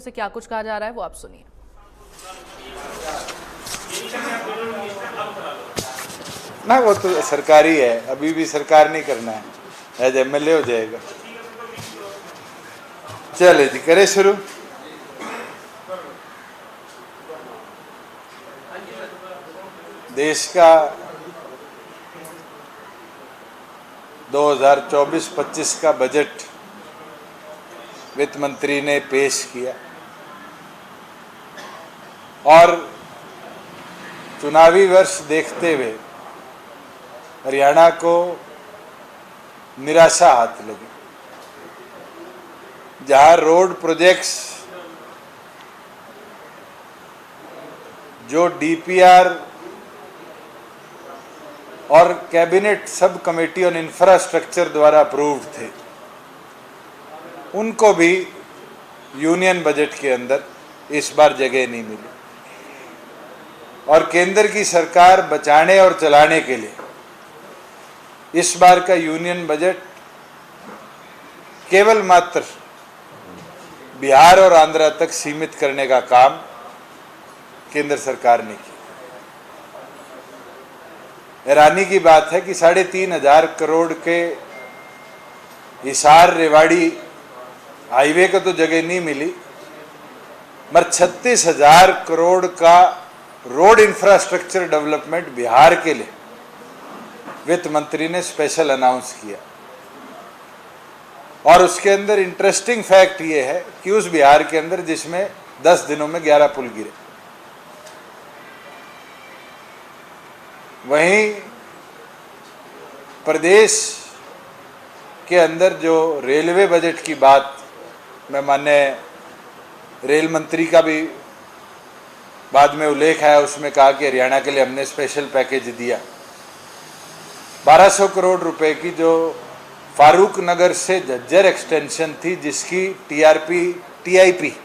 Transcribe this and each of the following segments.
से क्या कुछ कहा जा रहा है वो आप सुनिए। ना वो तो सरकारी है, अभी भी सरकार नहीं करना है, एज एमएलए हो जाएगा। चले जी, करे शुरू। देश का 2024-25 का बजट वित्त मंत्री ने पेश किया और चुनावी वर्ष देखते हुए हरियाणा को निराशा हाथ लगी। जहां रोड प्रोजेक्ट्स जो डीपीआर और cabinet sub committee on infrastructure द्वारा अप्रूव्ड थे, उनको भी यूनियन बजट के अंदर इस बार जगह नहीं मिली। और केंद्र की सरकार बचाने और चलाने के लिए इस बार का यूनियन बजट केवल मात्र बिहार और आंध्र तक सीमित करने का काम केंद्र सरकार ने किया। हैरानी की बात है कि 3,500 करोड़ के हिसार रेवाड़ी हाईवे को तो जगह नहीं मिली, मगर 36,000 करोड़ का रोड इंफ्रास्ट्रक्चर डेवलपमेंट बिहार के लिए वित्त मंत्री ने स्पेशल अनाउंस किया। और उसके अंदर इंटरेस्टिंग फैक्ट ये है कि उस बिहार के अंदर जिसमें 10 दिनों में 11 पुल गिरे, वहीं प्रदेश के अंदर जो रेलवे बजट की बात, मैं माननीय रेल मंत्री का भी बाद में उल्लेख है, उसमें कहा कि हरियाणा के लिए हमने स्पेशल पैकेज दिया। 1200 करोड़ रुपए की जो फारूक नगर से झज्जर एक्सटेंशन थी, जिसकी टीआईपी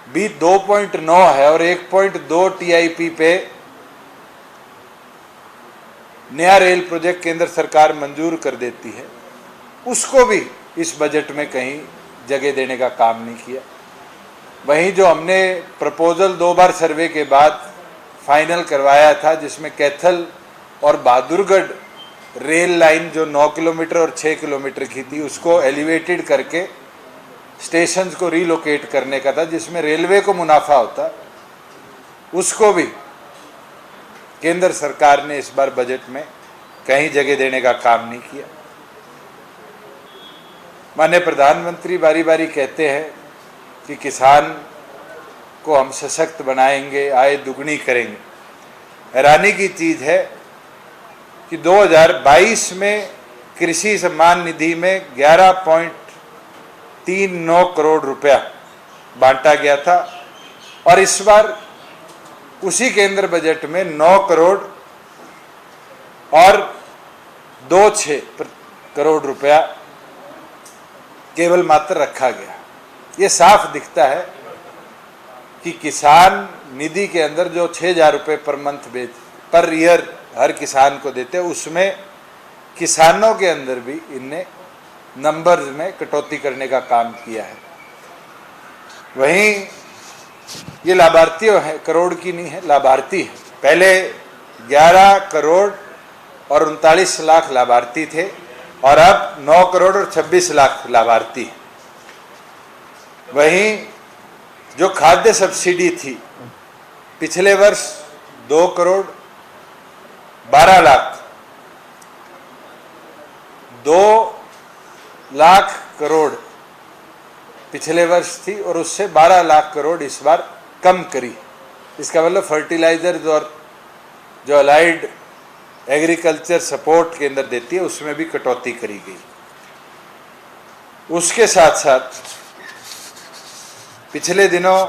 भी 2.9 है और 1.2 टीआईपी पे नया रेल प्रोजेक्ट केंद्र सरकार मंजूर कर देती है, उसको भी इस बजट में कहीं जगह देने का काम नहीं किया। वहीं जो हमने प्रपोजल 2 बार सर्वे के बाद फाइनल करवाया था, जिसमें कैथल और बहादुरगढ़ रेल लाइन जो 9 किलोमीटर और 6 किलोमीटर की थी, उसको एलिवेटेड करके स्टेशंस को रीलोकेट करने का था, जिसमें रेलवे को मुनाफा होता, उसको भी केंद्र सरकार ने इस बार बजट में कहीं जगह देने का काम नहीं किया। माननीय प्रधानमंत्री बारी बारी कहते हैं कि किसान को हम सशक्त बनाएंगे, आय दुगनी करेंगे। हैरानी की चीज है कि 2022 में कृषि सम्मान निधि में 11.39 करोड़ रुपया बांटा गया था और इस बार उसी केंद्र बजट में 9 करोड़ और 26 करोड़ रुपया केवल मात्र रखा गया। ये साफ दिखता है कि किसान निधि के अंदर जो 6,000 रुपये पर ईयर हर किसान को देते, उसमें किसानों के अंदर भी इनने नंबर्स में कटौती करने का काम किया है। वहीं ये लाभार्थियों है, करोड़ की नहीं है, लाभार्थी है। पहले 11 करोड़ और 39 लाख लाभार्थी थे और अब 9 करोड़ और 26 लाख लाभार्थी है। वहीं जो खाद्य सब्सिडी थी, पिछले वर्ष 2 करोड़ 12 लाख 2 लाख करोड़ पिछले वर्ष थी और उससे 12 लाख करोड़ इस बार कम करी। इसका मतलब फर्टिलाइजर्स और जो अलाइड एग्रीकल्चर सपोर्ट केंद्र देती है, उसमें भी कटौती करी गई। उसके साथ साथ पिछले दिनों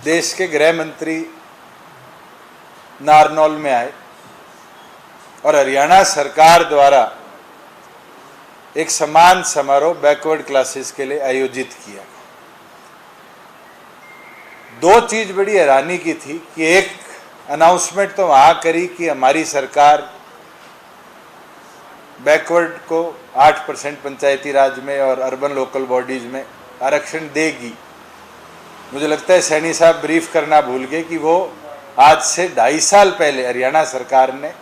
देश के गृह मंत्री नारनौल में आए और हरियाणा सरकार द्वारा एक सम्मान समारोह बैकवर्ड क्लासेस के लिए आयोजित किया। 2 चीज बड़ी हैरानी की थी कि एक अनाउंसमेंट तो वहां करी कि हमारी सरकार बैकवर्ड को 8% पंचायती राज में और अर्बन लोकल बॉडीज में आरक्षण देगी। मुझे लगता है सैनी साहब ब्रीफ करना भूल गए कि वो आज से 2.5 साल पहले हरियाणा सरकार ने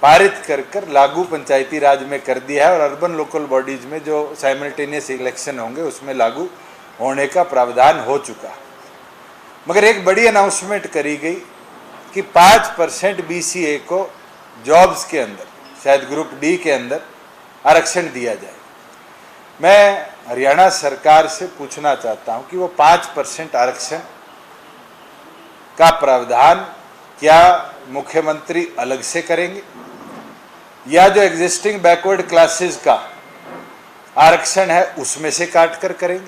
पारित कर लागू पंचायती राज में कर दिया है और अर्बन लोकल बॉडीज में जो साइमल्टेनियस इलेक्शन होंगे उसमें लागू होने का प्रावधान हो चुका। मगर एक बड़ी अनाउंसमेंट करी गई कि 5% BCA को जॉब्स के अंदर, शायद ग्रुप डी के अंदर आरक्षण दिया जाए। मैं हरियाणा सरकार से पूछना चाहता हूं कि वो 5% आरक्षण का प्रावधान क्या मुख्यमंत्री अलग से करेंगे या जो एग्जिस्टिंग बैकवर्ड क्लासेस का आरक्षण है उसमें से काट कर करेंगे?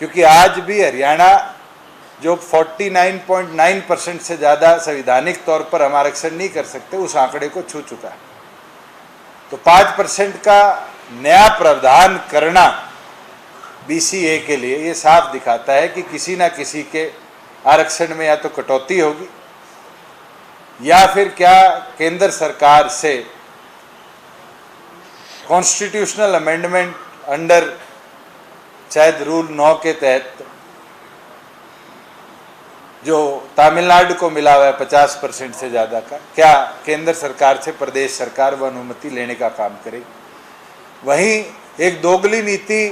क्योंकि आज भी हरियाणा जो 49.9% से ज़्यादा संवैधानिक तौर पर हम आरक्षण नहीं कर सकते, उस आंकड़े को छू चुका है। तो 5% का नया प्रावधान करना BCA के लिए ये साफ दिखाता है कि किसी ना किसी के आरक्षण में या तो कटौती होगी या फिर क्या केंद्र सरकार से कॉन्स्टिट्यूशनल अमेंडमेंट अंडर शायद रूल 9 के तहत जो तमिलनाडु को मिला हुआ है 50% से ज़्यादा का, क्या केंद्र सरकार से प्रदेश सरकार वो अनुमति लेने का काम करेगी? वहीं एक दोगली नीति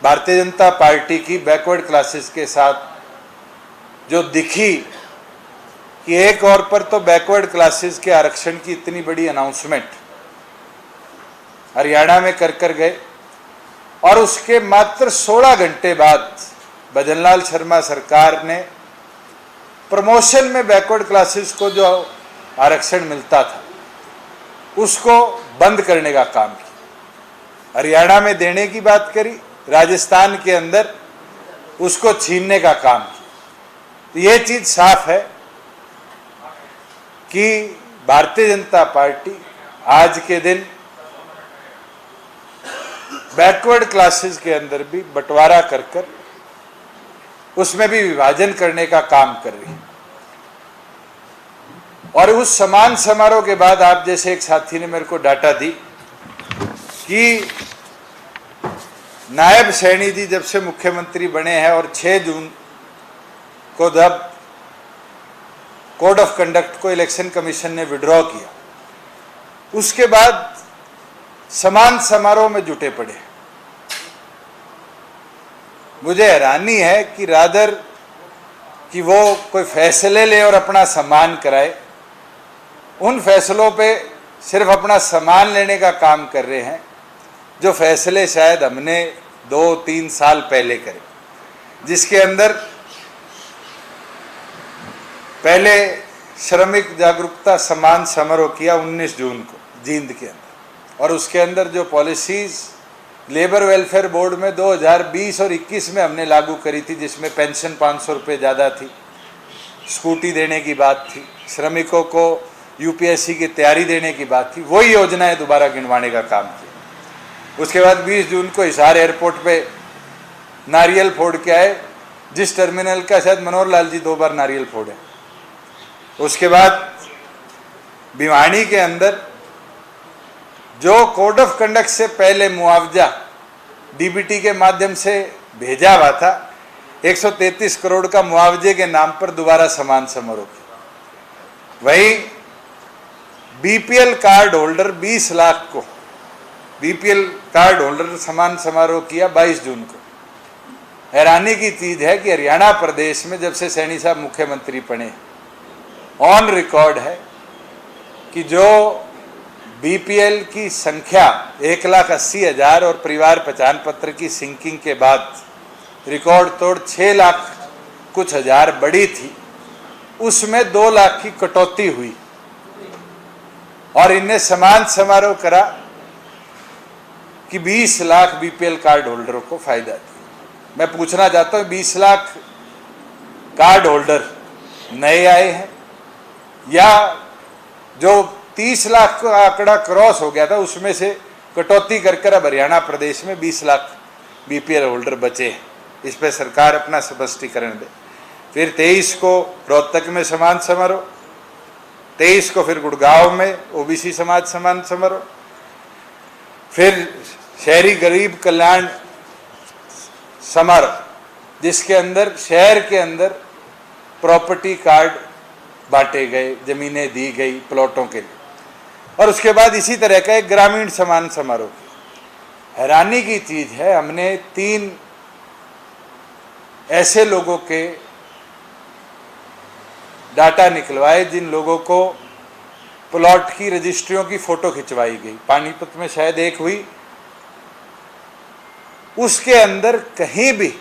भारतीय जनता पार्टी की बैकवर्ड क्लासेस के साथ जो दिखी कि एक और पर तो बैकवर्ड क्लासेस के आरक्षण की इतनी बड़ी अनाउंसमेंट हरियाणा में कर गए और उसके मात्र 16 घंटे बाद भजनलाल शर्मा सरकार ने प्रमोशन में बैकवर्ड क्लासेस को जो आरक्षण मिलता था उसको बंद करने का काम किया। हरियाणा में देने की बात करी, राजस्थान के अंदर उसको छीनने का काम किया। तो ये चीज साफ है कि भारतीय जनता पार्टी आज के दिन बैकवर्ड क्लासेस के अंदर भी बंटवारा कर उसमें भी विभाजन करने का काम कर रही है। और उस समान समारोह के बाद आप जैसे एक साथी ने मेरे को डाटा दी कि नायब सैनी जी जब से मुख्यमंत्री बने हैं और 6 जून को जब कोड ऑफ कंडक्ट को इलेक्शन कमीशन ने विड्रॉ किया, उसके बाद समान समारोह में जुटे पड़े। मुझे हैरानी है कि रादर कि वो कोई फैसले ले और अपना सम्मान कराए, उन फैसलों पे सिर्फ अपना सम्मान लेने का काम कर रहे हैं जो फैसले शायद हमने 2-3 साल पहले करे, जिसके अंदर पहले श्रमिक जागरूकता सम्मान समारोह किया 19 जून को जींद के अंदर, और उसके अंदर जो पॉलिसीज लेबर वेलफेयर बोर्ड में 2020 और 21 में हमने लागू करी थी, जिसमें पेंशन 500 रुपये ज़्यादा थी, स्कूटी देने की बात थी, श्रमिकों को UPSC की तैयारी देने की बात थी, वही योजनाएं दोबारा गिनवाने का काम किया। उसके बाद 20 जून को हिसार एयरपोर्ट पे नारियल फोड़ के आए, जिस टर्मिनल का शायद मनोहर लाल जी 2 बार नारियल फोड़े। उसके बाद भिवानी के अंदर जो कोड ऑफ कंडक्ट से पहले मुआवजा DBT के माध्यम से भेजा हुआ था, 133 करोड़ का मुआवजे के नाम पर दोबारा समान समारोह किया। वहीं BPL कार्ड होल्डर 20 लाख को BPL कार्ड होल्डर समान समारोह किया 22 जून को। हैरानी की चीज है कि हरियाणा प्रदेश में जब से सैनी साहब मुख्यमंत्री बने, ऑन रिकॉर्ड है कि जो BPL की संख्या 1,80,000 और परिवार पहचान पत्र की सिंकिंग के बाद रिकॉर्ड तोड़ 6 लाख कुछ हजार बढ़ी थी, उसमें 2 लाख की कटौती हुई और इनने समान समारोह करा कि 20 लाख BPL कार्ड होल्डरों को फायदा दिया। मैं पूछना चाहता हूं, 20 लाख कार्ड होल्डर नए आए हैं या जो 30 लाख का आंकड़ा क्रॉस हो गया था उसमें से कटौती कर अब हरियाणा प्रदेश में 20 लाख BPL होल्डर बचे हैं? इस पर सरकार अपना स्पष्टीकरण दे। फिर 23 को रोहतक में समान समारोह, 23 को फिर गुड़गांव में OBC समाज समान समारोह, फिर शहरी गरीब कल्याण समारोह जिसके अंदर शहर के अंदर प्रॉपर्टी कार्ड बांटे गए, जमीनें दी गई प्लॉटों के लिए, और उसके बाद इसी तरह का एक ग्रामीण सम्मान समारोह। हैरानी की चीज है, हमने 3 ऐसे लोगों के डाटा निकलवाए जिन लोगों को प्लॉट की रजिस्ट्रियों की फोटो खिंचवाई गई। पानीपत में शायद एक हुई, उसके अंदर कहीं भी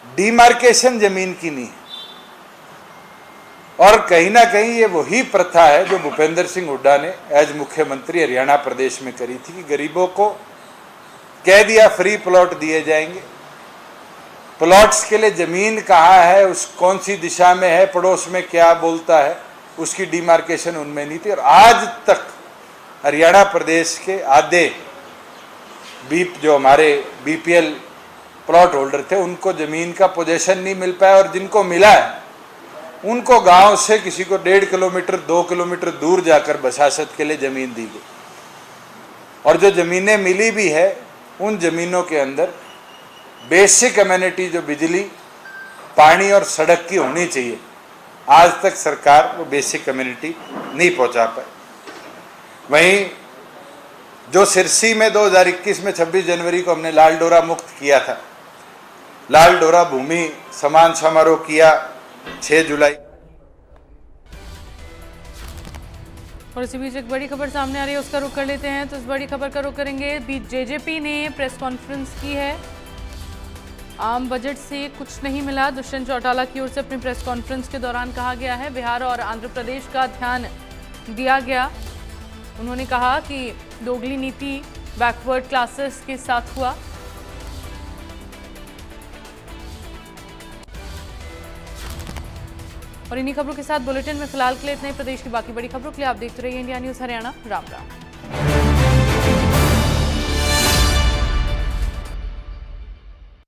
डिमार्केशन जमीन की नहीं है, और कहीं ना कहीं ये वही प्रथा है जो भूपेंद्र सिंह हुड्डा ने एज मुख्यमंत्री हरियाणा प्रदेश में करी थी कि गरीबों को कह दिया फ्री प्लॉट दिए जाएंगे। प्लॉट्स के लिए जमीन कहाँ है, उस कौन सी दिशा में है, पड़ोस में क्या बोलता है, उसकी डिमार्केशन उनमें नहीं थी। और आज तक हरियाणा प्रदेश के आधे जो हमारे बीपीएल प्लॉट होल्डर थे उनको जमीन का पोजेशन नहीं मिल पाया, और जिनको मिला है उनको गांव से किसी को 1.5 किलोमीटर 2 किलोमीटर दूर जाकर बसासत के लिए जमीन दी गई। और जो जमीनें मिली भी है उन जमीनों के अंदर बेसिक अमेनिटी जो बिजली, पानी और सड़क की होनी चाहिए, आज तक सरकार वो बेसिक अमेनिटी नहीं पहुंचा पाई। वहीं जो सिरसी में 2021 में 26 जनवरी को हमने लाल डोरा मुक्त किया था, लाल डोरा भूमि सम्मान समारोह किया 6 जुलाई। और इसी बीच एक बड़ी खबर सामने आ रही है, उसका रुख कर लेते हैं। तो इस बड़ी खबर का रुख करेंगे। बीच जेजेपी ने प्रेस कॉन्फ्रेंस की है। आम बजट से कुछ नहीं मिला, दुष्यंत चौटाला की ओर से अपनी प्रेस कॉन्फ्रेंस के दौरान कहा गया है। बिहार और आंध्र प्रदेश का ध्यान दिया गया। उन्होंने कहा कि दोगली नीति बैकवर्ड क्लासेस के साथ हुआ। और इन्हीं खबरों के साथ बुलेटिन में फिलहाल के लिए इतना ही। प्रदेश की बाकी बड़ी खबरों के लिए आप देखते रहिए इंडिया न्यूज़ हरियाणा। राम राम।